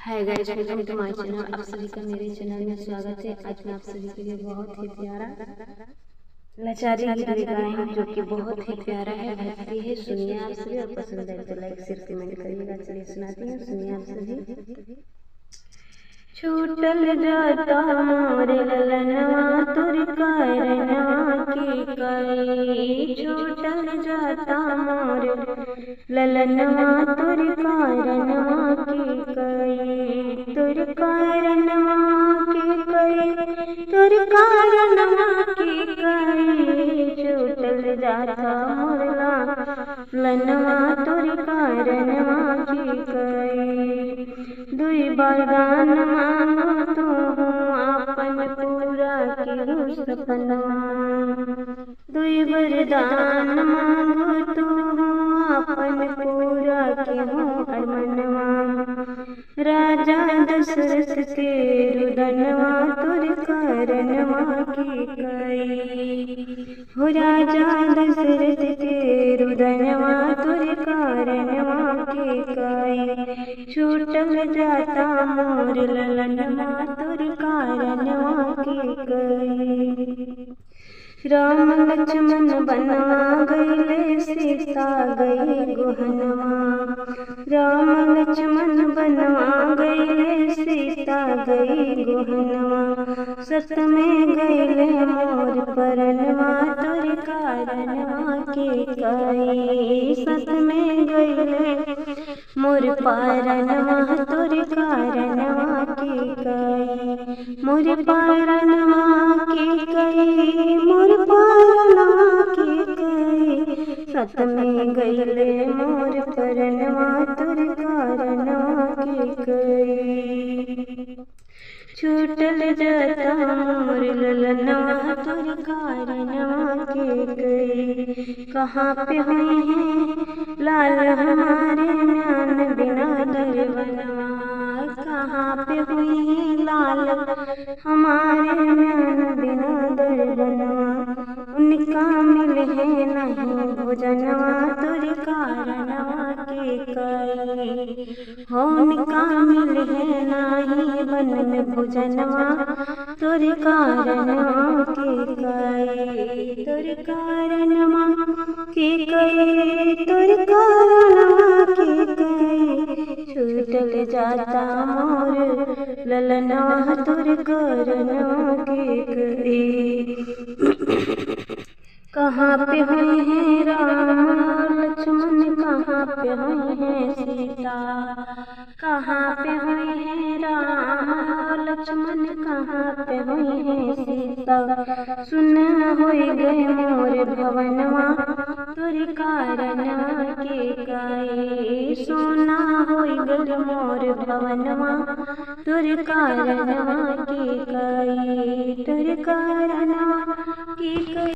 Hi guys, welcome two माय channel. आप सभी का मेरे चैनल में स्वागत है। आज मैं आप सभी के लिए बहुत ही प्यारा लाचारी गीत लेकर आई हूँ, जो कि बहुत ही प्यारा है, भक्ति है। सुनिए आप सभी, और पसंद आए तो लाइक शेयर कमेंट करिएगा। चलिए सुनाती हूँ, सुनिए आप सभी। छूटल जाता मोरे ललनवा तुर कारणवा की कई, छूटल जाता मोरे ललनवा तुर कारणवा की कई, तुर कारणवा की कई, तुर कारणवा की कई, छूटल जाता मोरला ललनवा तुर कारणवा की कई। दुई बरदान मांगो तो आपन पूरा किहूँ सपनवा, दुई वरदान मांगो तो आपन पूरा किहूँ अरमनवा। राजा दशरथ के रुदनवा तुर कारणवा की कई, हो राजा दशरथ के रुदनवा तुर कारणवा की कई, छूटल जाता मोर ललनवा तुर कारणवा की कई। राम लक्ष्मण बनवा गइले, सीता गई गुहनवा, राम लक्ष्मण बनवा गइले, सीता गई गुहनवा। सत में गइले मोर परनवा तुर कारणवा की कई, सत में गइले मोर परनवा तुर कारणवा की कई, मोर परनवा की कई, मोर परनवा की कई। सत में गइले मोर परनवा तुर कारणवा की कई, छूटल जाता मोर ललनवा तुर कारणवा की कई। कहाँ पे हुई हैं लाल हमारे म्यान बिना दरबनवा, कहाँ पे हुई हैं लाल हमारे म्यान बिना दरबनवा। उनका मिल है नहीं भोजनवा तुर कारणवा की कई, हो उनका मिल है नहीं बन में भोजनवा तुर कारणवा की कई, तुर कारणवा की कई, तुर कारणवा की कई, छूटल जाता मोर ललनवा तुर कारणवा की कई। कहाँ पे हुए हैं राम लक्ष्मण, कहाँ पे हुए हैं सीता, कहाँ पे हुए हैं राम लक्ष्मण, कहाँ पे हुए हैं सीता। सुन होई गए मोर भवनवा तुर कारणवा की कई, सोना होई गए मोर भवनवा तुर कारणवा की कई, तुर कारणवा की कई।